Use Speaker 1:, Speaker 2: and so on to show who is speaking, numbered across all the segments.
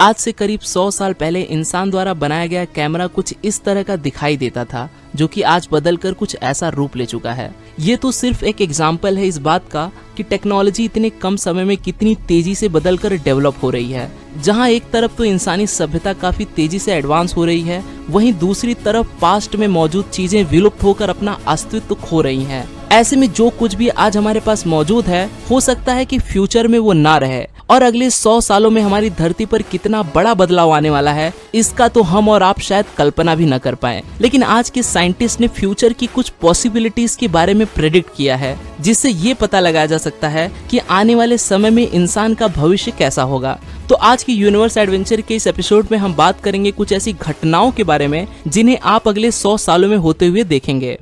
Speaker 1: आज से करीब 100 साल पहले इंसान द्वारा बनाया गया कैमरा कुछ इस तरह का दिखाई देता था, जो कि आज बदलकर कुछ ऐसा रूप ले चुका है। ये तो सिर्फ एक एग्जाम्पल है इस बात का कि टेक्नोलॉजी इतने कम समय में कितनी तेजी से बदलकर डेवलप हो रही है। जहां एक तरफ तो इंसानी सभ्यता काफी तेजी से एडवांस हो रही है, वहीं दूसरी तरफ पास्ट में मौजूद चीजें विलुप्त होकर अपना अस्तित्व खो रही हैं। ऐसे में जो कुछ भी आज हमारे पास मौजूद है, हो सकता है कि फ्यूचर में वो ना रहे, और अगले 100 सालों में हमारी धरती पर कितना बड़ा बदलाव आने वाला है, इसका तो हम और आप शायद कल्पना भी न कर पाए। लेकिन आज के साइंटिस्ट ने फ्यूचर की कुछ पॉसिबिलिटीज के बारे में प्रेडिक्ट किया है, जिससे ये पता लगाया जा सकता है कि आने वाले समय में इंसान का भविष्य कैसा होगा। तो आज की यूनिवर्स एडवेंचर के इस एपिसोड में हम बात करेंगे कुछ ऐसी घटनाओं के बारे में जिन्हें आप अगले 100 सालों में होते हुए देखेंगे।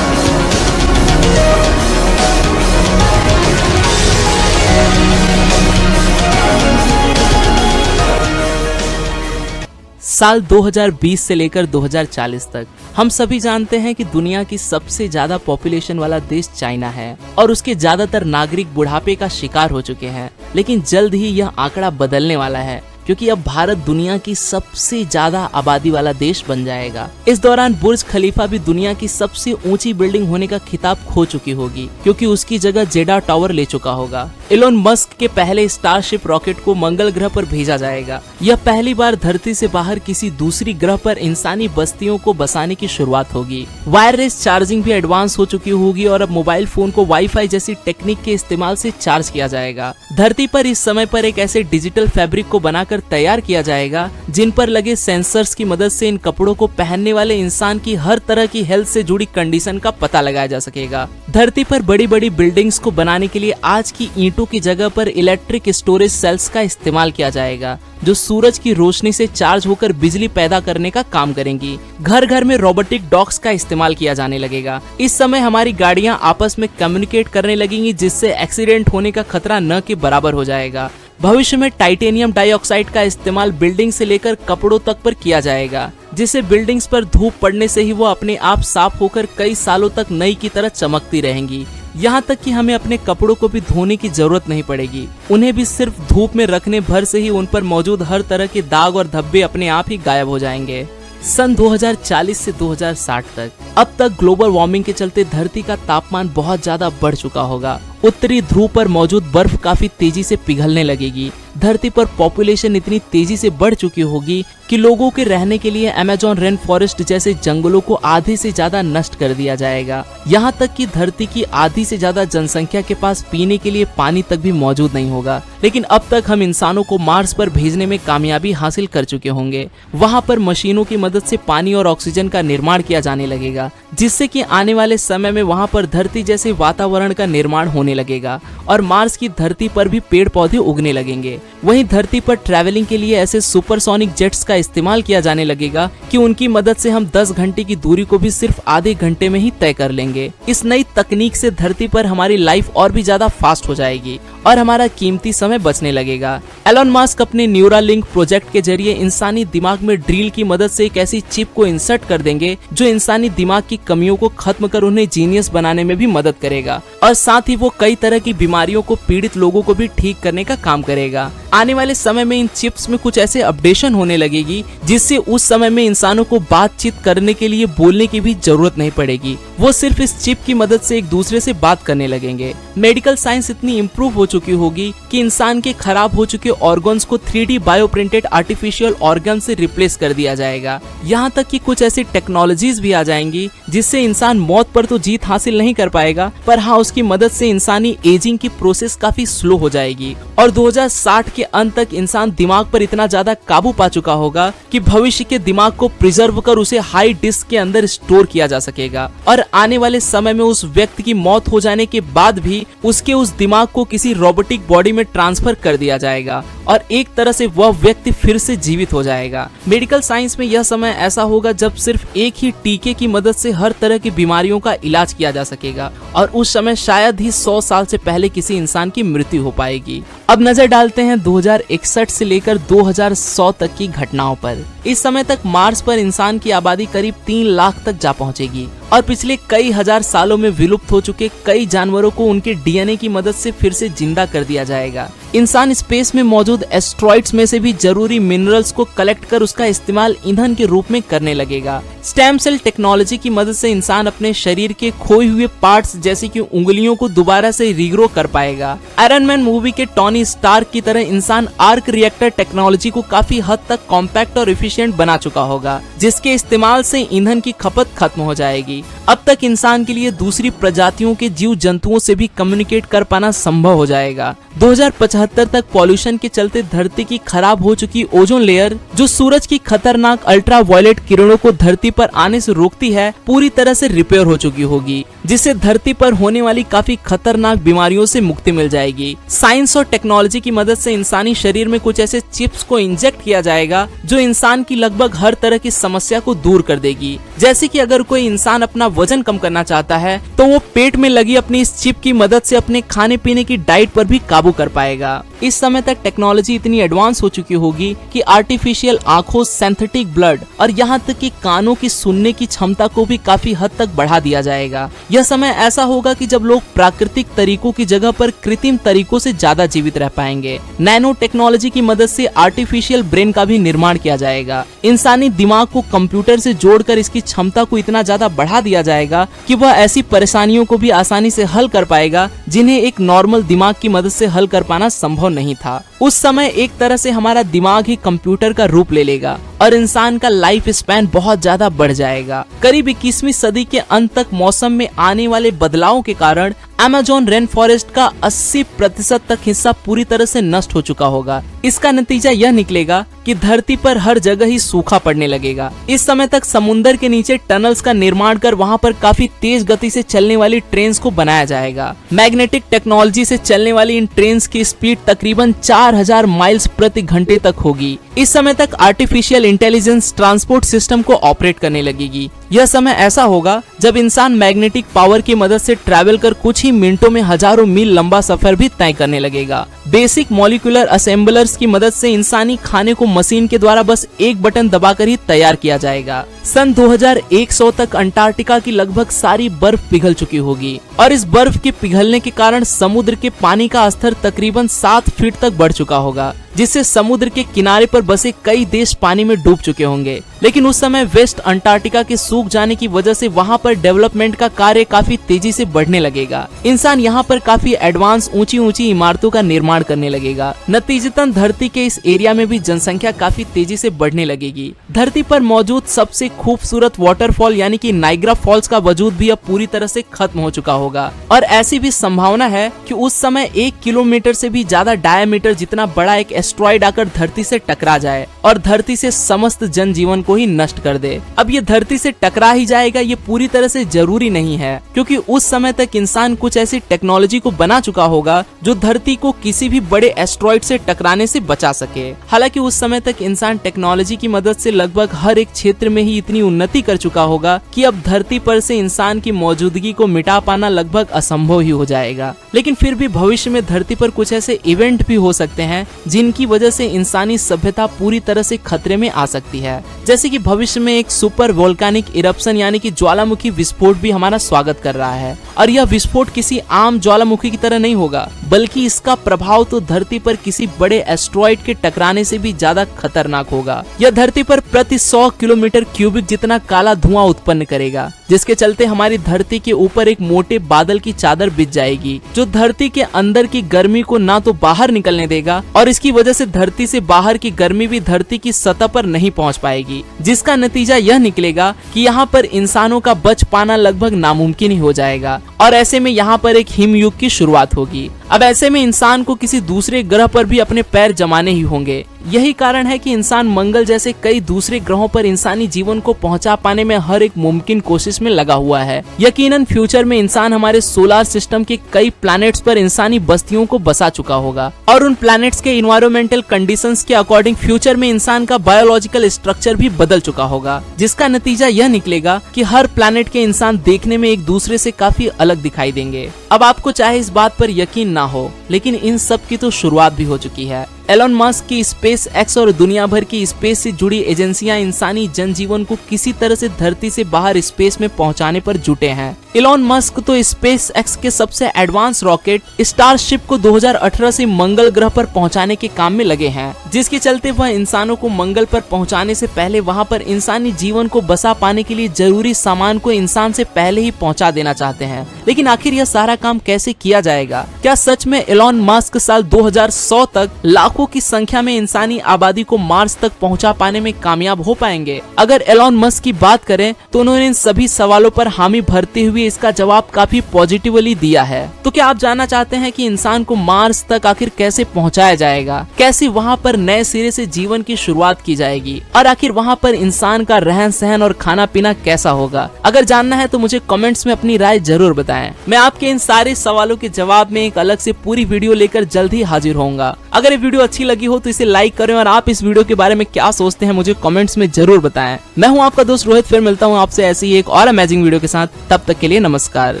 Speaker 1: साल 2020 से लेकर 2040 तक हम सभी जानते हैं कि दुनिया की सबसे ज्यादा पॉपुलेशन वाला देश चाइना है और उसके ज्यादातर नागरिक बुढ़ापे का शिकार हो चुके हैं। लेकिन जल्द ही यह आंकड़ा बदलने वाला है, क्योंकि अब भारत दुनिया की सबसे ज्यादा आबादी वाला देश बन जाएगा। इस दौरान बुर्ज खलीफा भी दुनिया की सबसे ऊंची बिल्डिंग होने का खिताब खो चुकी होगी, क्योंकि उसकी जगह जेडा टावर ले चुका होगा। एलोन मस्क के पहले स्टारशिप रॉकेट को मंगल ग्रह पर भेजा जाएगा। यह पहली बार धरती से बाहर किसी दूसरी ग्रह पर इंसानी बस्तियों को बसाने की शुरुआत होगी। वायरलेस चार्जिंग भी एडवांस हो चुकी होगी और अब मोबाइल फोन को वाईफाई जैसी टेक्निक के इस्तेमाल से चार्ज किया जाएगा। धरती पर इस समय पर एक ऐसे डिजिटल फैब्रिक को बनाकर तैयार किया जाएगा जिन पर लगे सेंसर्स की मदद से इन कपड़ों को पहनने वाले इंसान की हर तरह की हेल्थ से जुड़ी कंडीशन का पता लगाया जा सकेगा। धरती पर बड़ी बड़ी बिल्डिंग्स को बनाने के लिए आज की ईंटों की जगह पर इलेक्ट्रिक स्टोरेज सेल्स का इस्तेमाल किया जाएगा, जो सूरज की रोशनी से चार्ज होकर बिजली पैदा करने का काम करेंगी। घर घर में रोबोटिक डॉग्स का इस्तेमाल किया जाने लगेगा। इस समय हमारी गाड़ियां आपस में कम्युनिकेट करने लगेंगी, जिससे एक्सीडेंट होने का खतरा न के बराबर हो जाएगा। भविष्य में टाइटेनियम डाइऑक्साइड का इस्तेमाल बिल्डिंग से लेकर कपड़ों तक पर किया जाएगा, जिससे बिल्डिंग्स पर धूप पड़ने से ही वो अपने आप साफ होकर कई सालों तक नई की तरह चमकती रहेंगी। यहाँ तक कि हमें अपने कपड़ों को भी धोने की जरूरत नहीं पड़ेगी। उन्हें भी सिर्फ धूप में रखने भर से ही उन पर मौजूद हर तरह के दाग और धब्बे अपने आप ही गायब हो जाएंगे। सन 2040 से 2060 तक अब तक ग्लोबल वार्मिंग के चलते धरती का तापमान बहुत ज्यादा बढ़ चुका होगा। उत्तरी ध्रुव पर मौजूद बर्फ काफी तेजी से पिघलने लगेगी। धरती पर पॉपुलेशन इतनी तेजी से बढ़ चुकी होगी कि लोगों के रहने के लिए अमेज़न रेन फॉरेस्ट जैसे जंगलों को आधे से ज्यादा नष्ट कर दिया जाएगा। यहाँ तक कि धरती की आधी से ज्यादा जनसंख्या के पास पीने के लिए पानी तक भी मौजूद नहीं होगा। लेकिन अब तक हम इंसानों को मार्स पर भेजने में कामयाबी हासिल कर चुके होंगे। वहाँ पर मशीनों की मदद से पानी और ऑक्सीजन का निर्माण किया जाने लगेगा, जिससे कि आने वाले समय में वहाँ पर धरती जैसे वातावरण का निर्माण होने लगेगा और मार्स की धरती पर भी पेड़ पौधे उगने लगेंगे। वहीं धरती पर ट्रैवलिंग के लिए ऐसे सुपरसोनिक जेट्स का इस्तेमाल किया जाने लगेगा कि उनकी मदद से हम 10 घंटे की दूरी को भी सिर्फ आधे घंटे में ही तय कर लेंगे। इस नई तकनीक से धरती पर हमारी लाइफ और भी ज्यादा फास्ट हो जाएगी और हमारा कीमती समय बचने लगेगा। एलोन मस्क अपने न्यूरालिंक प्रोजेक्ट के जरिए इंसानी दिमाग में ड्रिल की मदद से एक ऐसी चिप को इंसर्ट कर देंगे जो इंसानी दिमाग की कमियों को खत्म कर उन्हें जीनियस बनाने में भी मदद करेगा, और साथ ही वो कई तरह की बीमारियों को पीड़ित लोगों को भी ठीक करने का काम करेगा। आने वाले समय में इन चिप्स में कुछ ऐसे अपडेशन होने लगेगी जिससे उस समय में इंसानों को बातचीत करने के लिए बोलने की भी जरूरत नहीं पड़ेगी। वो सिर्फ इस चिप की मदद से एक दूसरे से बात करने लगेंगे। मेडिकल साइंस इतनी इम्प्रूव हो चुकी होगी कि इंसान के खराब हो चुके ऑर्गन्स को 3D bio printed artificial organ से रिप्लेस कर दिया जाएगा। यहाँ तक कि कुछ ऐसी टेक्नोलॉजीज भी आ जाएंगी जिससे इंसान मौत पर तो जीत हासिल नहीं कर पाएगा, पर हाँ, उसकी मदद से इंसानी एजिंग की प्रोसेस काफी स्लो हो जाएगी। और 2060 के अंत तक इंसान दिमाग पर इतना ज्यादा काबू पा चुका होगा कि भविष्य के दिमाग को प्रिजर्व कर उसे हाई डिस्क के अंदर स्टोर किया जा सकेगा। और आने वाले समय में उस व्यक्ति की मौत हो जाने के बाद भी उसके उस दिमाग को किसी रोबोटिक बॉडी में ट्रांसफर कर दिया जाएगा और एक तरह से वह व्यक्ति फिर से जीवित हो जाएगा। मेडिकल साइंस में यह समय ऐसा होगा जब सिर्फ एक ही टीके की मदद से हर तरह की बीमारियों का इलाज किया जा सकेगा, और उस समय शायद ही 100 साल से पहले किसी इंसान की मृत्यु हो पाएगी। अब नजर डालते हैं 2061 से लेकर 2100 तक की घटनाओं पर। इस समय तक मार्स पर इंसान की आबादी करीब 3 लाख तक जा पहुंचेगी और पिछले कई हजार सालों में विलुप्त हो चुके कई जानवरों को उनके डीएनए की मदद से फिर से जिंदा कर दिया जाएगा। इंसान स्पेस में मौजूद एस्ट्रॉइड्स में से भी जरूरी मिनरल्स को कलेक्ट कर उसका इस्तेमाल ईंधन के रूप में करने लगेगा। स्टेम सेल टेक्नोलॉजी की मदद से इंसान अपने शरीर के खोए हुए पार्ट्स जैसे कि उंगलियों को दोबारा से रीग्रो कर पाएगा। आयरन मैन मूवी के टॉनी स्टार्क की तरह इंसान आर्क रिएक्टर टेक्नोलॉजी को काफी हद तक कॉम्पैक्ट और एफिशिएंट बना चुका होगा, जिसके इस्तेमाल से ईंधन की खपत खत्म हो जाएगी। अब तक इंसान के लिए दूसरी प्रजातियों के जीव जंतुओं से भी कम्युनिकेट कर पाना संभव हो जाएगा। 2075 तक पॉल्यूशन के चलते धरती की खराब हो चुकी ओजोन लेयर, जो सूरज की खतरनाक अल्ट्रावायलेट किरणों को धरती पर आने से रोकती है, पूरी तरह से रिपेयर हो चुकी होगी, जिससे धरती पर होने वाली काफी खतरनाक बीमारियों से मुक्ति मिल जाएगी। साइंस और टेक्नोलॉजी की मदद से इंसानी शरीर में कुछ ऐसे चिप्स को इंजेक्ट किया जाएगा जो इंसान की लगभग हर तरह की समस्या को दूर कर देगी। जैसे कि अगर कोई इंसान अपना वजन कम करना चाहता है तो वो पेट में लगी अपनी इस चिप की मदद से अपने खाने पीने की डाइट पर भी काबू कर पाएगा। इस समय तक टेक्नोलॉजी इतनी एडवांस हो चुकी होगी कि आर्टिफिशियल आंखों, सिंथेटिक ब्लड और यहाँ तक कि कानों की सुनने की क्षमता को भी काफी हद तक बढ़ा दिया जाएगा। यह समय ऐसा होगा कि जब लोग प्राकृतिक तरीकों की जगह पर कृत्रिम तरीकों से ज्यादा जीवित रह पाएंगे। नैनो टेक्नोलॉजी की मदद से आर्टिफिशियल ब्रेन का भी निर्माण किया जाएगा। इंसानी दिमाग को कंप्यूटर से जोड़कर इसकी क्षमता को इतना ज्यादा बढ़ा दिया जाएगा कि वह ऐसी परेशानियों को भी आसानी से हल कर पाएगा जिन्हें एक नॉर्मल दिमाग की मदद से हल कर पाना संभव नहीं था। उस समय एक तरह से हमारा दिमाग ही कंप्यूटर का रूप ले लेगा और इंसान का लाइफ स्पैन बहुत ज्यादा बढ़ जाएगा। करीब 21वीं सदी के अंत तक मौसम में आने वाले बदलावों के कारण अमेज़न रेन फॉरेस्ट का 80% तक हिस्सा पूरी तरह से नष्ट हो चुका होगा। इसका नतीजा यह निकलेगा कि धरती पर हर जगह ही सूखा पड़ने लगेगा। इस समय तक समुद्र के नीचे टनल्स का निर्माण कर वहां पर काफी तेज गति से चलने वाली ट्रेन्स को बनाया जाएगा। मैग्नेटिक टेक्नोलॉजी से चलने वाली इन ट्रेन्स की स्पीड तकरीबन 4000 माइल्स प्रति घंटे तक होगी। इस समय तक आर्टिफिशियल इंटेलिजेंस ट्रांसपोर्ट सिस्टम को ऑपरेट करने लगेगी। यह समय ऐसा होगा जब इंसान मैग्नेटिक पावर की मदद से ट्रैवल कर कुछ ही मिनटों में हजारों मील लंबा सफर भी तय करने लगेगा। बेसिक मॉलिक्यूलर असेंबलर्स की मदद से इंसानी खाने को मशीन के द्वारा बस एक बटन दबाकर ही तैयार किया जाएगा। सन 2100 तक अंटार्कटिका की लगभग सारी बर्फ पिघल चुकी होगी और इस बर्फ के पिघलने के कारण समुद्र के पानी का स्तर तकरीबन 7 फीट तक बढ़ चुका होगा, जिससे समुद्र के किनारे पर बसे कई देश पानी में डूब चुके होंगे। लेकिन उस समय वेस्ट अंटार्कटिका के सूख जाने की वजह से वहां पर डेवलपमेंट का कार्य काफी तेजी से बढ़ने लगेगा। इंसान यहाँ पर काफी एडवांस ऊंची ऊंची इमारतों का निर्माण करने लगेगा। नतीजतन धरती के इस एरिया में भी जनसंख्या काफी तेजी से बढ़ने लगेगी। धरती पर मौजूद सबसे खूबसूरत वाटरफॉल यानी कि नाइग्रा फॉल्स का वजूद भी अब पूरी तरह से खत्म हो चुका होगा और ऐसी भी संभावना है कि उस समय 1 किलोमीटर से भी ज्यादा डायमीटर जितना बड़ा एक एस्ट्रॉइड आकर धरती से टकरा जाए और धरती से समस्त जनजीवन को ही नष्ट कर दे। अब ये धरती से टकरा ही जाएगा ये पूरी तरह से जरूरी नहीं है, क्योंकि उस समय तक इंसान कुछ ऐसी टेक्नोलॉजी को बना चुका होगा जो धरती को किसी भी बड़े एस्ट्रॉइड से टकराने से बचा सके। हालांकि उस समय तक इंसान टेक्नोलॉजी की मदद से लगभग हर एक क्षेत्र में ही इतनी उन्नति कर चुका होगा कि अब धरती पर से इंसान की मौजूदगी को मिटा पाना लगभग असंभव ही हो जाएगा। लेकिन फिर भी भविष्य में धरती पर कुछ ऐसे इवेंट भी हो सकते हैं जिनकी वजह से इंसानी सभ्यता पूरी तरह से खतरे में आ सकती है। जैसे कि भविष्य में एक सुपर वोल्केनिक इरप्शन यानी कि ज्वालामुखी विस्फोट भी हमारा स्वागत कर रहा है और यह विस्फोट किसी आम ज्वालामुखी की तरह नहीं होगा, बल्कि इसका प्रभाव तो धरती पर किसी बड़े एस्ट्रॉइड के टकराने से भी ज्यादा खतरनाक होगा। यह धरती पर प्रति 100 किलोमीटर क्यूबिक जितना काला धुआं उत्पन्न करेगा, जिसके चलते हमारी धरती के ऊपर एक मोटे बादल की चादर बिछ जाएगी जो धरती के अंदर की गर्मी को ना तो बाहर निकलने देगा और इसकी वजह से धरती से बाहर की गर्मी भी धरती की सतह पर नहीं पहुंच पाएगी, जिसका नतीजा यह निकलेगा कि यहाँ पर इंसानों का बच पाना लगभग नामुमकिन ही हो जाएगा और ऐसे में यहाँ पर एक हिमयुग की शुरुआत होगी। अब ऐसे में इंसान को किसी दूसरे ग्रह पर भी अपने पैर जमाने ही होंगे। यही कारण है कि इंसान मंगल जैसे कई दूसरे ग्रहों पर इंसानी जीवन को पहुंचा पाने में हर एक मुमकिन कोशिश में लगा हुआ है। यकीनन फ्यूचर में इंसान हमारे सोलर सिस्टम के कई प्लैनेट्स पर इंसानी बस्तियों को बसा चुका होगा और उन प्लैनेट्स के इन्वायरमेंटल कंडीशंस के अकॉर्डिंग फ्यूचर में इंसान का बायोलॉजिकल स्ट्रक्चर भी बदल चुका होगा, जिसका नतीजा यह निकलेगा कि हर प्लैनेट के इंसान देखने में एक दूसरे से काफी अलग दिखाई देंगे। अब आपको चाहे इस बात पर यकीन ना हो, लेकिन इन सब की तो शुरुआत भी हो चुकी है। एलोन मस्क की स्पेस एक्स और दुनिया भर की स्पेस से जुड़ी एजेंसियां इंसानी जनजीवन को किसी तरह से धरती से बाहर स्पेस में पहुंचाने पर जुटे हैं। एलोन मस्क तो स्पेस एक्स के सबसे एडवांस रॉकेट स्टारशिप को 2018 से मंगल ग्रह पर पहुंचाने के काम में लगे हैं, जिसके चलते वह इंसानों को मंगल पर पहुंचाने से पहले वहां पर इंसानी जीवन को बसा पाने के लिए जरूरी सामान को इंसान से पहले ही पहुंचा देना चाहते हैं। लेकिन आखिर यह सारा काम कैसे किया जाएगा? क्या सच में एलोन मस्क साल 2100 तक लाखों की संख्या में इंसानी आबादी को मार्स तक पहुंचा पाने में कामयाब हो पाएंगे? अगर एलोन मस्क की बात करें तो उन्होंने इन सभी सवालों पर हामी भरते हुए इसका जवाब काफी पॉजिटिवली दिया है। तो क्या आप जानना चाहते हैं कि इंसान को मार्स तक आखिर कैसे पहुंचाया जाएगा, कैसे वहां पर नए सिरे से जीवन की शुरुआत की जाएगी और आखिर वहां पर इंसान का रहन सहन और खाना पीना कैसा होगा? अगर जानना है तो मुझे कमेंट्स में अपनी राय जरूर बताएं। मैं आपके इन सारे सवालों के जवाब में एक अलग से पूरी वीडियो लेकर जल्द ही हाजिर होऊंगा। अगर ये वीडियो अच्छी लगी हो तो इसे लाइक करें और आप इस वीडियो के बारे में क्या सोचते हैं मुझे कमेंट्स में जरूर बताएं। मैं हूं आपका दोस्त रोहित, फिर मिलता हूं आपसे ऐसी ही एक और अमेजिंग वीडियो के साथ। तब तक के लिए नमस्कार।